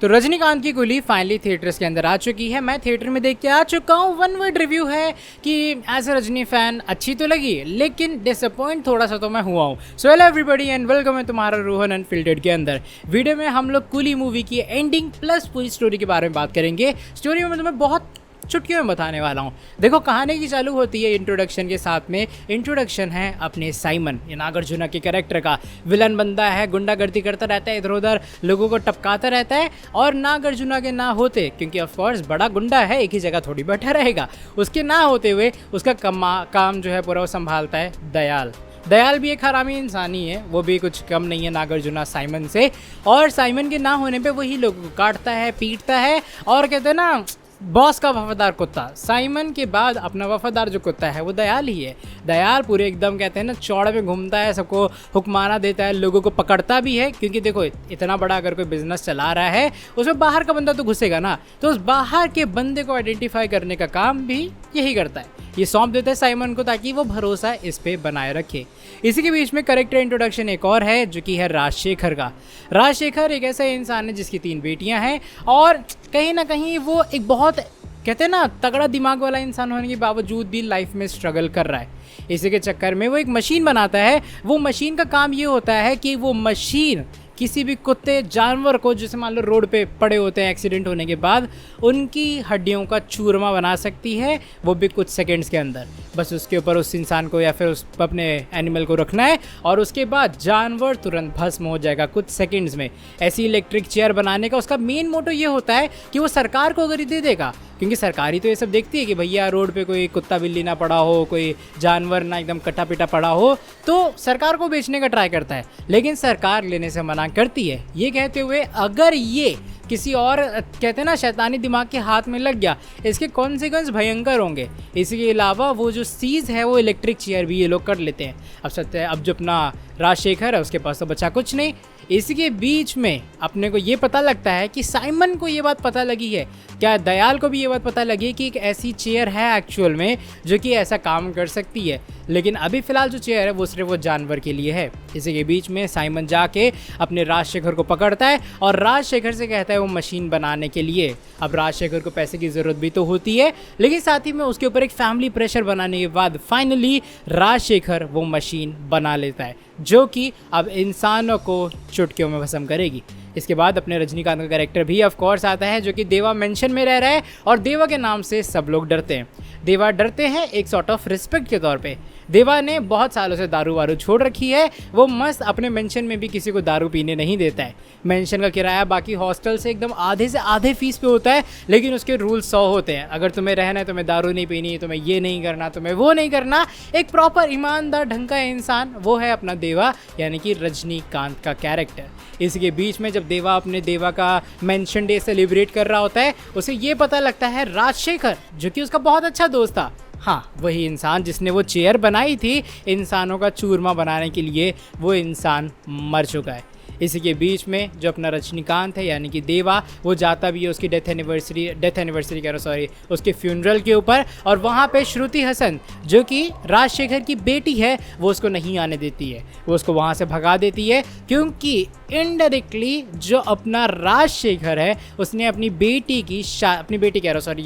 तो रजनीकांत की कुली finally theatres के अंदर आ चुकी है। मैं थिएटर में देख के आ चुका हूँ। वन वर्ड रिव्यू है कि एज अ रजनी फैन अच्छी तो लगी, लेकिन डिसअपॉइंट थोड़ा सा तो मैं हुआ हूँ। So hello everybody and welcome है तुम्हारा रोहन अनफिल्टर्ड के अंदर। वीडियो में हम लोग कुली मूवी की एंडिंग प्लस पूरी स्टोरी के बारे में बात करेंगे। स्टोरी में तुम्हें बहुत चुटकियों में बताने वाला हूँ। देखो, कहानी की चालू होती है इंट्रोडक्शन के साथ में। इंट्रोडक्शन है अपने साइमन, ये नागार्जुन के कैरेक्टर का। विलन बंदा है, गुंडागर्दी करता रहता है, इधर उधर लोगों को टपकाता रहता है। और नागार्जुन के ना होते, क्योंकि ऑफकोर्स बड़ा गुंडा है, एक ही जगह थोड़ी बैठा रहेगा, उसके ना होते हुए उसका काम जो है पूरा वो संभालता है दयाल। दयाल भी एक हरामी इंसान ही है, वो भी कुछ कम नहीं है नागार्जुन साइमन से। और साइमन के ना होने पे वही लोगों को काटता है, पीटता है। और कहते हैं ना, बॉस का वफादार कुत्ता। साइमन के बाद अपना वफादार जो कुत्ता है वो दयाल ही है। दयाल पूरे एकदम कहते हैं ना चौड़े में घूमता है, सबको हुक्माना देता है, लोगों को पकड़ता भी है। क्योंकि देखो, इतना बड़ा अगर कोई बिजनेस चला रहा है उसमें बाहर का बंदा तो घुसेगा ना, तो उस बाहर के बंदे को आइडेंटिफाई करने का काम भी यही करता है। ये सौंप देता है साइमन को ताकि वो भरोसा इस पे बनाए रखे। इसी के बीच में कैरेक्टर इंट्रोडक्शन एक और है जो कि है राजशेखर का। राजशेखर एक ऐसा इंसान है जिसकी 3 बेटियां हैं और कहीं ना कहीं वो एक बहुत कहते हैं ना तगड़ा दिमाग वाला इंसान होने के बावजूद भी लाइफ में स्ट्रगल कर रहा है। इसी के चक्कर में वो एक मशीन बनाता है। वो मशीन का काम ये होता है कि वो मशीन किसी भी कुत्ते जानवर को, जैसे मान लो रोड पे पड़े होते हैं एक्सीडेंट होने के बाद, उनकी हड्डियों का चूरमा बना सकती है, वो भी कुछ सेकंड्स के अंदर। बस उसके ऊपर उस इंसान को या फिर उस अपने एनिमल को रखना है और उसके बाद जानवर तुरंत भस्म हो जाएगा कुछ सेकंड्स में। ऐसी इलेक्ट्रिक चेयर बनाने का उसका मेन मोटो ये होता है कि वो सरकार को अगर दे देगा, क्योंकि सरकारी तो ये सब देखती है कि भैया रोड पे कोई कुत्ता बिल्ली ना पड़ा हो, कोई जानवर ना एकदम कटा पिटा पड़ा हो, तो सरकार को बेचने का ट्राई करता है। लेकिन सरकार लेने से मना करती है, ये कहते हुए अगर ये किसी और कहते हैं ना शैतानी दिमाग के हाथ में लग गया, इसके कॉन्सिक्वेंस भयंकर होंगे। इसके अलावा वो जो सीज है वो इलेक्ट्रिक चेयर भी ये लोग कर लेते हैं। अब सत्य है, अब जो अपना राजशेखर है उसके पास तो बचा कुछ नहीं। इसी के बीच में अपने को ये पता लगता है कि साइमन को ये बात पता लगी है, क्या दयाल को भी ये बात पता लगी कि एक ऐसी चेयर है एक्चुअल में जो कि ऐसा काम कर सकती है। लेकिन अभी फ़िलहाल जो चेयर है वो सिर्फ वो जानवर के लिए है। इसी के बीच में साइमन जाके अपने राजशेखर को पकड़ता है और राजशेखर से कहता है वो मशीन बनाने के लिए। अब राजशेखर को पैसे की ज़रूरत भी तो होती है, लेकिन साथ ही में उसके ऊपर एक फैमिली प्रेशर बनाने के बाद फाइनली राजशेखर वो मशीन बना लेता है, जो कि अब इंसानों को चुटकियों में भस्म करेगी। इसके बाद अपने रजनीकांत का कैरेक्टर भी ऑफ कोर्स आता है, जो कि देवा मेंशन में रह रहा है और देवा के नाम से सब लोग डरते हैं। देवा डरते हैं एक सॉर्ट ऑफ रिस्पेक्ट के तौर पे। देवा ने बहुत सालों से दारू वारू छोड़ रखी है। वो मस्त अपने मेंशन में भी किसी को दारू पीने नहीं देता है। मेंशन का किराया बाकी हॉस्टल से एकदम आधे से आधे फीस पे होता है, लेकिन उसके रूल 100 होते हैं। अगर तुम्हें रहना है, तुम्हें दारू नहीं पीनी, तुम्हें ये नहीं करना, तुम्हें वो नहीं करना। एक प्रॉपर ईमानदार ढंग का इंसान वो है अपना देवा, यानी कि रजनीकांत का कैरेक्टर। इसके बीच में जब देवा अपने देवा का मेंशन डे सेलिब्रेट कर रहा होता है, उसे ये पता लगता है राजशेखर, जो कि उसका बहुत अच्छा दोस्त था, हाँ वही इंसान जिसने वो चेयर बनाई थी इंसानों का चूरमा बनाने के लिए, वो इंसान मर चुका है। इसी के बीच में जो अपना रजनीकांत है यानी कि देवा, वो जाता भी है उसकी डेथ एनिवर्सरी कह रहा सॉरी उसके फ्यूनरल के ऊपर, और वहाँ पे श्रुति हसन जो कि राजशेखर की बेटी है वो उसको नहीं आने देती है। वो उसको वहाँ से भगा देती है, क्योंकि इनडायरेक्टली जो अपना राजशेखर है उसने अपनी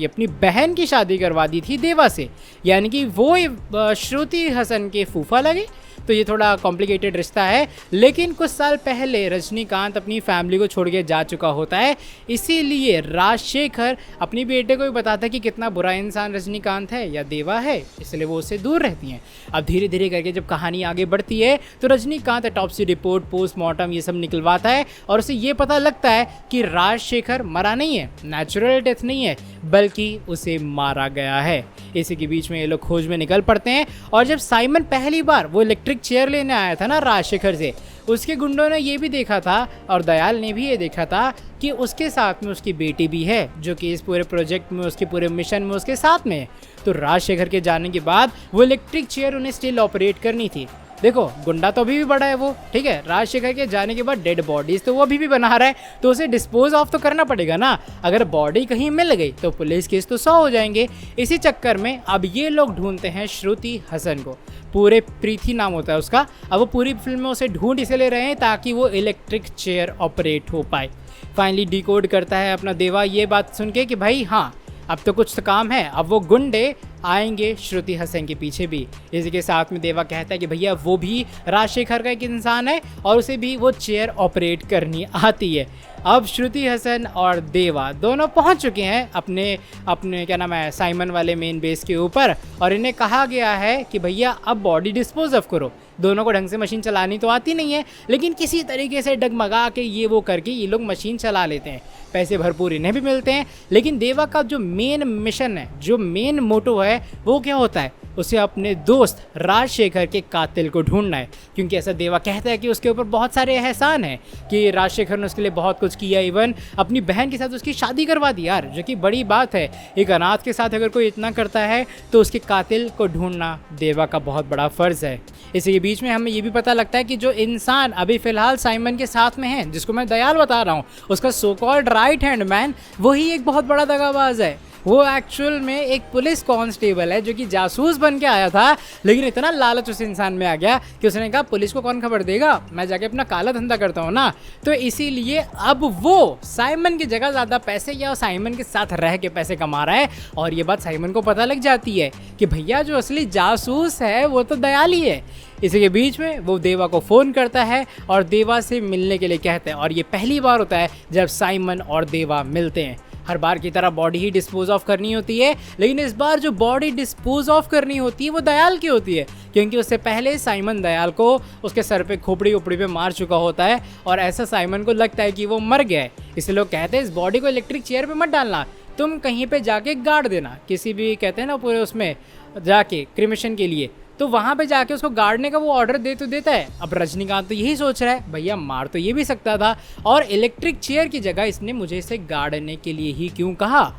अपनी बहन की शादी करवा दी थी देवा से, यानी कि वो श्रुति हसन के फूफा लगे। तो ये थोड़ा कॉम्प्लिकेटेड रिश्ता है। लेकिन कुछ साल पहले रजनीकांत अपनी फैमिली को छोड़ के जा चुका होता है, इसीलिए राजशेखर अपनी बेटे को भी बताता है कि कितना बुरा इंसान रजनीकांत है या देवा है, इसलिए वो उससे दूर रहती हैं। अब धीरे धीरे करके जब कहानी आगे बढ़ती है तो रजनीकांत ऑटोप्सी रिपोर्ट, पोस्टमार्टम ये सब निकलवाता है और उसे ये पता लगता है कि राजशेखर मरा नहीं है, नेचुरल डेथ नहीं है, बल्कि उसे मारा गया है। इसी के बीच में ये लोग खोज में निकल पड़ते हैं। और जब साइमन पहली बार वो इलेक्ट्रिक चेयर लेने आया था ना राजशेखर से, उसके गुंडों ने ये भी देखा था और दयाल ने भी ये देखा था कि उसके साथ में उसकी बेटी भी है, जो कि इस पूरे प्रोजेक्ट में, उसके पूरे मिशन में उसके साथ में है। तो राजशेखर के जाने के बाद वो इलेक्ट्रिक चेयर उन्हें स्टिल ऑपरेट करनी थी। देखो, गुंडा तो अभी भी बड़ा है वो, ठीक है, राजशेखर के जाने के बाद डेड बॉडीज तो वो अभी भी बना रहा है, तो उसे डिस्पोज ऑफ तो करना पड़ेगा ना। अगर बॉडी कहीं मिल गई तो पुलिस केस तो 100 हो जाएंगे। इसी चक्कर में अब ये लोग ढूंढते हैं श्रुति हसन को। पूरे प्रीति नाम होता है उसका। अब वो पूरी फिल्म में उसे ढूंढ इसे ले रहे हैं ताकि वो इलेक्ट्रिक चेयर ऑपरेट हो पाए। फाइनली डिकोड करता है अपना देवा ये बात सुन के कि भाई हाँ अब तो कुछ तो काम है, अब वो गुंडे आएंगे श्रुति हसन के पीछे भी। इसी के साथ में देवा कहता है कि भैया वो भी राजशेखर का एक इंसान है और उसे भी वो चेयर ऑपरेट करनी आती है। अब श्रुति हसन और देवा दोनों पहुंच चुके हैं अपने अपने क्या नाम है साइमन वाले मेन बेस के ऊपर, और इन्हें कहा गया है कि भैया अब बॉडी डिस्पोज ऑफ करो। दोनों को ढंग से मशीन चलानी तो आती नहीं है, लेकिन किसी तरीके से डगमगा के ये वो करके ये लोग मशीन चला लेते हैं। पैसे भरपूर इन्हें भी मिलते हैं, लेकिन देवा का जो मेन मिशन है, जो मेन मोटो है, वो क्या होता है, उसे अपने दोस्त राजशेखर के कातिल को ढूंढना है। क्योंकि ऐसा देवा कहता है कि उसके ऊपर बहुत सारे एहसान हैं कि राजशेखर ने उसके लिए बहुत कुछ किया, इवन अपनी बहन के साथ उसकी शादी करवा दी यार, जो कि बड़ी बात है। एक अनाथ के साथ अगर कोई इतना करता है तो उसके कातिल को ढूंढना देवा का बहुत बड़ा फ़र्ज़ है। इसी के बीच में हमें ये भी पता लगता है कि जो इंसान अभी फ़िलहाल साइमन के साथ में है, जिसको मैं दयाल बता रहा हूँ, उसका so called right hand man वही एक बहुत बड़ा दगाबाज है। वो एक्चुअल में एक पुलिस कांस्टेबल है जो कि जासूस बन के आया था, लेकिन इतना लालच उस इंसान में आ गया कि उसने कहा पुलिस को कौन खबर देगा, मैं जाके अपना काला धंधा करता हूँ ना। तो इसीलिए अब वो साइमन की जगह ज़्यादा पैसे या साइमन के साथ रह के पैसे कमा रहा है, और ये बात साइमन को पता लग जाती है कि भैया जो असली जासूस है वो तो दयाल ही है। इसी के बीच में वो देवा को फ़ोन करता है और देवा से मिलने के लिए कहते हैं, और ये पहली बार होता है जब साइमन और देवा मिलते हैं। हर बार की तरह बॉडी ही डिस्पोज ऑफ करनी होती है, लेकिन इस बार जो बॉडी डिस्पोज ऑफ करनी होती है वो दयाल की होती है, क्योंकि उससे पहले साइमन दयाल को उसके सर पे खोपड़ी उपड़ी पे मार चुका होता है, और ऐसा साइमन को लगता है कि वो मर गया है। इसलिए लोग कहते हैं इस बॉडी को इलेक्ट्रिक चेयर पे मत डालना, तुम कहीं पे जाके गाड़ देना, किसी भी कहते हैं ना पूरे उसमें जाके क्रिमेशन के लिए, तो वहाँ पे जाके उसको गाड़ने का वो ऑर्डर दे तो देता है। अब रजनीकांत तो यही सोच रहा है, भैया मार तो ये भी सकता था, और इलेक्ट्रिक चेयर की जगह इसने मुझे इसे गाड़ने के लिए ही क्यों कहा।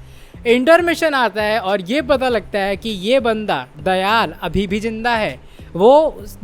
इंटरमिशन आता है और ये पता लगता है कि ये बंदा दयाल अभी भी जिंदा है। वो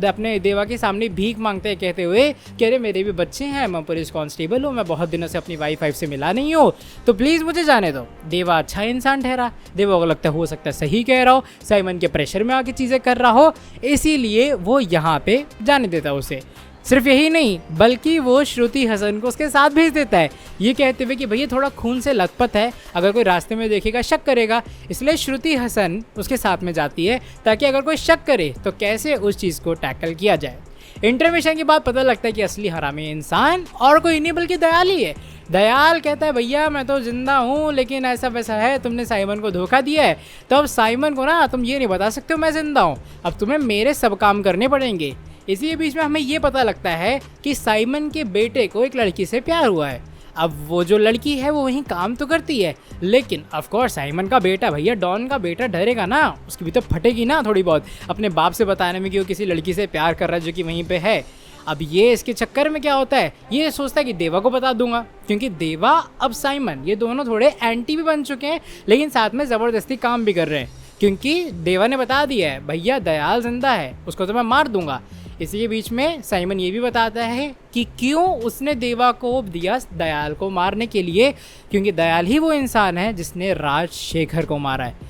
अपने देवा के सामने भीख मांगते हैं, कहते हुए कि अरे मेरे भी बच्चे हैं, मैं पुलिस कांस्टेबल हूँ, मैं बहुत दिनों से अपनी वाइफ से मिला नहीं हूँ, तो प्लीज़ मुझे जाने दो। देवा अच्छा इंसान ठहरा, देवा को लगता है हो सकता है सही कह रहा हो, साइमन के प्रेशर में आके चीज़ें कर रहा हो, इसीलिए वो यहाँ पे जाने देता उसे। सिर्फ यही नहीं, बल्कि वो श्रुति हसन को उसके साथ भेज देता है, ये कहते हुए कि भैया थोड़ा खून से लथपथ है, अगर कोई रास्ते में देखेगा शक करेगा। इसलिए श्रुति हसन उसके साथ में जाती है ताकि अगर कोई शक करे तो कैसे उस चीज़ को टैकल किया जाए। इंटरमिशन के बाद पता लगता है कि असली हरामी इंसान और कोई नहीं बल्कि दयाल ही है। दयाल कहता है भैया मैं तो जिंदा हूँ, लेकिन ऐसा वैसा है, तुमने साइमन को धोखा दिया है, तो अब साइमन को ना तुम ये नहीं बता सकते हो मैं जिंदा हूँ, अब तुम्हें मेरे सब काम करने पड़ेंगे। इसी के बीच में हमें ये पता लगता है कि साइमन के बेटे को एक लड़की से प्यार हुआ है। अब वो जो लड़की है वो वहीं काम तो करती है, लेकिन ऑफ कोर्स साइमन का बेटा, भैया डॉन का बेटा डरेगा ना, उसकी भी तो फटेगी ना थोड़ी बहुत अपने बाप से बताने में कि वो किसी लड़की से प्यार कर रहा है जो कि वहीं पे है। अब ये इसके चक्कर में क्या होता है, ये सोचता है कि देवा को बता दूंगा, क्योंकि देवा अब साइमन ये दोनों थोड़े एंटी भी बन चुके हैं, लेकिन साथ में ज़बरदस्ती काम भी कर रहे हैं, क्योंकि देवा ने बता दिया है भैया दयाल जिंदा है, उसको तो मैं मार दूंगा। इसी के बीच में साइमन ये भी बताता है कि क्यों उसने देवा को दिया दयाल को मारने के लिए, क्योंकि दयाल ही वो इंसान है जिसने राजशेखर को मारा है।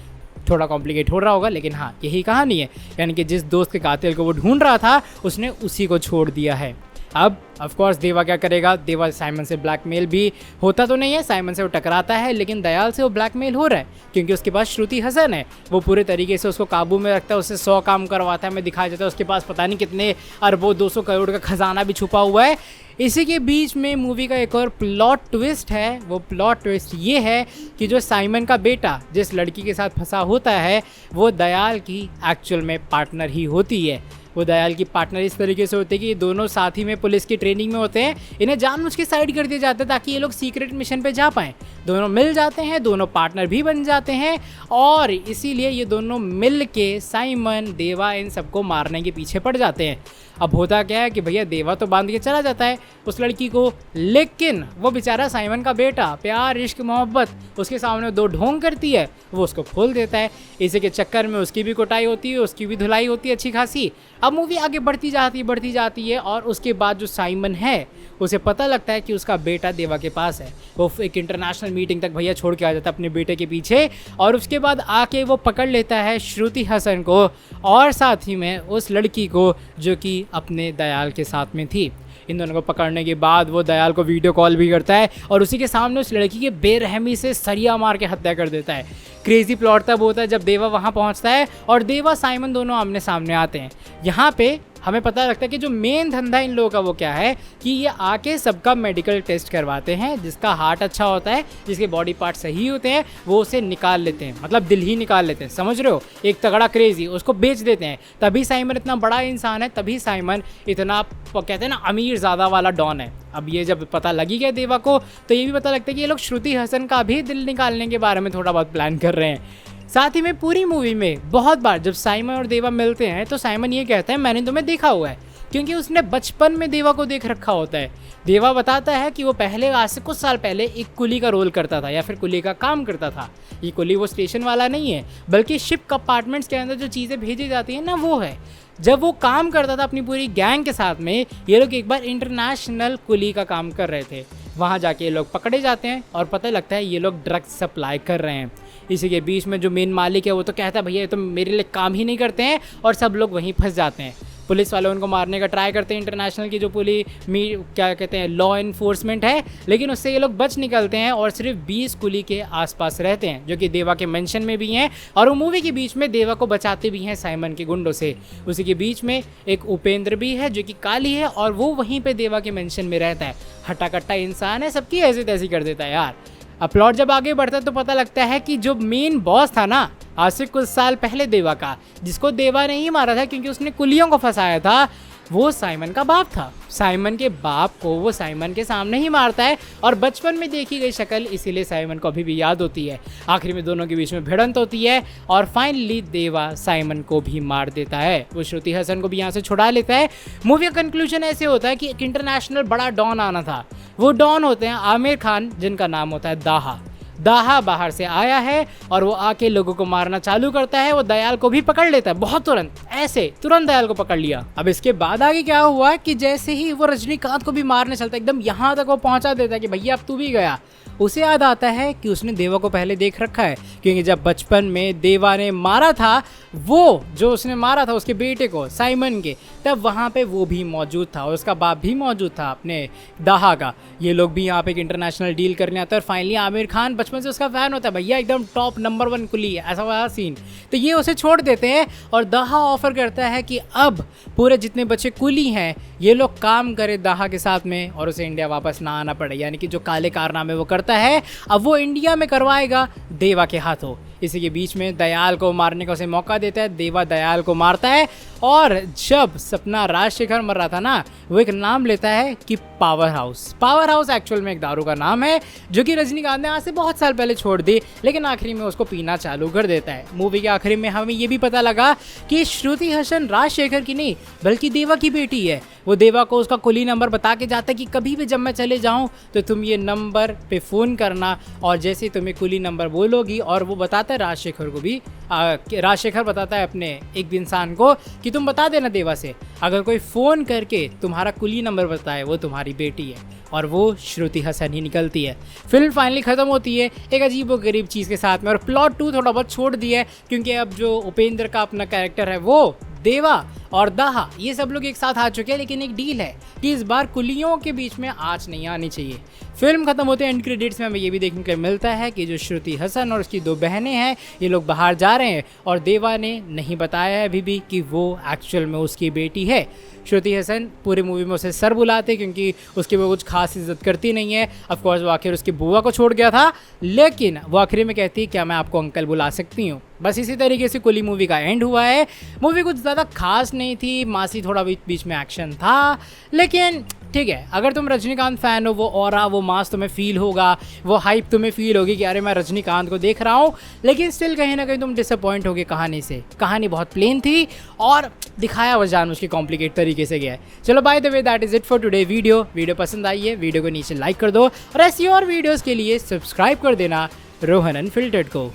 थोड़ा कॉम्प्लिकेट हो रहा होगा, लेकिन हाँ यही कहानी है, यानी कि जिस दोस्त के कातिल को वो ढूंढ रहा था उसने उसी को छोड़ दिया है। अब ऑफ कोर्स देवा क्या करेगा, देवा साइमन से ब्लैकमेल भी होता तो नहीं है, साइमन से वो टकराता है, लेकिन दयाल से वो ब्लैकमेल हो रहा है क्योंकि उसके पास श्रुति हसन है, वो पूरे तरीके से उसको काबू में रखता है, उससे 100 काम करवाता है, मैं दिखाया जाता है उसके पास पता नहीं कितने अरबों 200 करोड़ का खजाना भी छुपा हुआ है। इसी के बीच में मूवी का एक और प्लॉट ट्विस्ट है, वो प्लॉट ट्विस्ट ये है कि जो साइमन का बेटा जिस लड़की के साथ फंसा होता है वो दयाल की एक्चुअल में पार्टनर ही होती है। वो दयाल की पार्टनर इस तरीके से होते हैं कि ये दोनों साथ ही में पुलिस की ट्रेनिंग में होते हैं, इन्हें जानबूझ के साइड कर दिया जाता है ताकि ये लोग सीक्रेट मिशन पे जा पाएँ। दोनों मिल जाते हैं, दोनों पार्टनर भी बन जाते हैं, और इसीलिए ये दोनों मिल के साइमन देवा इन सबको मारने के पीछे पड़ जाते हैं। अब होता क्या है कि भैया देवा तो बांध के चला जाता है उस लड़की को, लेकिन वो बेचारा साइमन का बेटा प्यार इश्क मोहब्बत उसके सामने दो ढोंग करती है, वो उसको खोल देता है। इसी के चक्कर में उसकी भी कुटाई होती है, उसकी भी धुलाई होती है अच्छी खासी। अब मूवी आगे बढ़ती जाती है और उसके बाद जो साइमन है उसे पता लगता है कि उसका बेटा देवा के पास है। वो एक इंटरनेशनल मीटिंग तक भैया छोड़ के आ जाता है अपने बेटे के पीछे, और उसके बाद आके वो पकड़ लेता है श्रुति हसन को और साथ ही में उस लड़की को जो कि अपने दयाल के साथ में थी। इन दोनों को पकड़ने के बाद वो दयाल को वीडियो कॉल भी करता है और उसी के सामने उस लड़की के बेरहमी से सरिया मार के हत्या कर देता है। क्रेजी प्लॉट तब होता है जब देवा वहाँ पहुँचता है और देवा साइमन दोनों आमने सामने आते हैं। यहाँ पे हमें पता लगता है कि जो मेन धंधा इन लोगों का वो क्या है कि ये आके सबका मेडिकल टेस्ट करवाते हैं। जिसका हार्ट अच्छा होता है, जिसके बॉडी पार्ट सही होते हैं, वो उसे निकाल लेते हैं, मतलब दिल ही निकाल लेते हैं, समझ रहे हो। एक तगड़ा क्रेजी उसको बेच देते हैं। तभी साइमन इतना बड़ा इंसान है, तभी साइमन इतना कहते हैं ना अमीर ज़्यादा वाला डॉन है। अब ये जब पता लगी गया देवा को तो ये भी पता लगता है कि ये लोग श्रुति हसन का भी दिल निकालने के बारे में थोड़ा बहुत प्लान कर रहे हैं। साथ ही में पूरी मूवी में बहुत बार जब साइमन और देवा मिलते हैं तो साइमन ये कहता है मैंने तुम्हें देखा हुआ है, क्योंकि उसने बचपन में देवा को देख रखा होता है। देवा बताता है कि वो पहले आज से कुछ साल पहले एक कुली का रोल करता था या फिर कुली का काम करता था। ये कुली वो स्टेशन वाला नहीं है, बल्कि शिप कंपार्टमेंट्स के अंदर जो चीज़ें भेजी जाती हैं ना वो है। जब वो काम करता था अपनी पूरी गैंग के साथ में, ये लोग एक बार इंटरनेशनल कुली का काम कर रहे थे। वहाँ जाके ये लोग पकड़े जाते हैं और पता लगता है ये लोग ड्रग्स सप्लाई कर रहे हैं। इसी के बीच में जो मेन मालिक है वो तो कहता है भैया ये तो मेरे लिए काम ही नहीं करते हैं, और सब लोग वहीं फंस जाते हैं। पुलिस वाले उनको मारने का ट्राई करते हैं, इंटरनेशनल की जो क्या कहते हैं लॉ इन्फोर्समेंट है, लेकिन उससे ये लोग बच निकलते हैं और सिर्फ 20 कुली के आसपास रहते हैं जो कि देवा के मेंशन में भी हैं। और वो मूवी के बीच में देवा को बचाते भी हैं साइमन के गुंडों से। उसी के बीच में एक उपेंद्र भी है जो कि काली है और वो वहीं पे देवा के मेंशन में रहता है। हट्टा कट्टा इंसान है, सबकी ऐसी तैसी कर देता है यार। अब प्लॉट जब आगे बढ़ता है तो पता लगता है कि जो मेन बॉस था ना आज से कुछ साल पहले देवा का, जिसको देवा ने ही मारा था क्योंकि उसने कुलियों को फंसाया था, वो साइमन का बाप था। साइमन के बाप को वो साइमन के सामने ही मारता है और बचपन में देखी गई शक्ल इसीलिए साइमन को अभी भी याद होती है। आखिर में दोनों के बीच में भिड़ंत होती है और फाइनली देवा साइमन को भी मार देता है। वो श्रुति हसन को भी यहाँ से छुड़ा लेता है। मूवी का कंक्लूजन ऐसे होता है कि एक इंटरनेशनल बड़ा डॉन आना था। वो डॉन होते हैं आमिर खान, जिनका नाम होता है दाहा। दाहा बाहर से आया है और वो आके लोगों को मारना चालू करता है। वो दयाल को भी पकड़ लेता है, बहुत तुरंत, ऐसे तुरंत दयाल को पकड़ लिया। अब इसके बाद आगे क्या हुआ कि जैसे ही वो रजनीकांत को भी मारने चलता है, एकदम यहाँ तक वो पहुँचा देता है कि भैया अब तू भी गया। उसे याद आता है कि उसने देवा को पहले देख रखा है, क्योंकि जब बचपन में देवा ने मारा था, वो जो उसने मारा था उसके बेटे को साइमन के, तब वहाँ पे वो भी मौजूद था और उसका बाप भी मौजूद था अपने दाहा का। ये लोग भी यहाँ पे एक इंटरनेशनल डील करने आते हैं और फाइनली आमिर खान बचपन से उसका फ़ैन होता है, भैया एकदम टॉप नंबर 1 कुली है, ऐसा वाला सीन। तो ये उसे छोड़ देते हैं और दाहा ऑफर करता है कि अब पूरे जितने बच्चे कुली हैं ये लोग काम करें दाहा के साथ में और उसे इंडिया वापस ना आना पड़े, यानी कि जो काले कारनामे वो करता है अब वो इंडिया में करवाएगा देवा के हाथों। इसी के बीच में दयाल को मारने का उसे मौका देता है, देवा दयाल को मारता है। और जब सपना राजशेखर मर रहा था ना, वो एक नाम लेता है कि power house. Power house actual में एक दारू का नाम है जो कि रजनीकांत ने आज से बहुत साल पहले छोड़ दी, लेकिन आखिरी में उसको पीना चालू कर देता है। मूवी के आखिरी में हमें ये भी पता लगा कि श्रुति हसन राजशेखर की नहीं बल्कि देवा की बेटी है। वो देवा को उसका कुली नंबर बता के जाता है कि कभी भी जब मैं चले जाऊं तो तुम ये नंबर पे फ़ोन करना, और जैसे तुम्हें कुली नंबर बोलोगी, और वो बताता है राजशेखर को भी, राजशेखर बताता है अपने एक इंसान को कि तुम बता देना देवा से अगर कोई फ़ोन करके तुम्हारा कुली नंबर बताए वो तुम्हारी बेटी है, और वो श्रुति हसन ही निकलती है। फिल्म फाइनली ख़त्म होती है एक अजीब व गरीब चीज़ के साथ में, और प्लॉट 2 थोड़ा बहुत छोड़ दिया है क्योंकि अब जो उपेंद्र का अपना कैरेक्टर है वो देवा और दाहा ये सब लोग एक साथ आ चुके हैं, लेकिन एक डील है कि इस बार कुलियों के बीच में आँच नहीं आनी चाहिए। फिल्म खत्म होते हैं, एंड क्रेडिट्स में हमें ये भी देखने को मिलता है कि जो श्रुति हसन और उसकी 2 बहनें हैं ये लोग बाहर जा रहे हैं और देवा ने नहीं बताया है अभी भी कि वो एक्चुअल में उसकी बेटी है। श्रुति हसन पूरी मूवी में उसे सर बुलाते क्योंकि उसकी वो कुछ खास इज्जत करती नहीं है। ऑफकोर्स वो आखिर उसकी बुआ को छोड़ गया था, लेकिन वो आखिर में कहती है क्या मैं आपको अंकल बुला सकती हूँ। बस इसी तरीके से कुली मूवी का एंड हुआ है। मूवी कुछ ज़्यादा खास नहीं थी, मासी थोड़ा बीच में एक्शन था, लेकिन ठीक है, अगर तुम रजनीकांत फ़ैन हो वो ऑरा वो मास तुम्हें फील होगा, वो हाइप तुम्हें फील होगी कि अरे मैं रजनीकांत को देख रहा हूँ, लेकिन स्टिल कहीं ना कहीं तुम डिसअपॉइंट होगे कहानी से। कहानी बहुत प्लेन थी और दिखाया हुआ जान उसकी कॉम्प्लिकेट तरीके से गया है। चलो by the way that is it for today video पसंद आई है वीडियो को नीचे लाइक कर दो और ऐसी और वीडियोज़ के लिए सब्सक्राइब कर देना रोहन अनफिल्टर्ड को।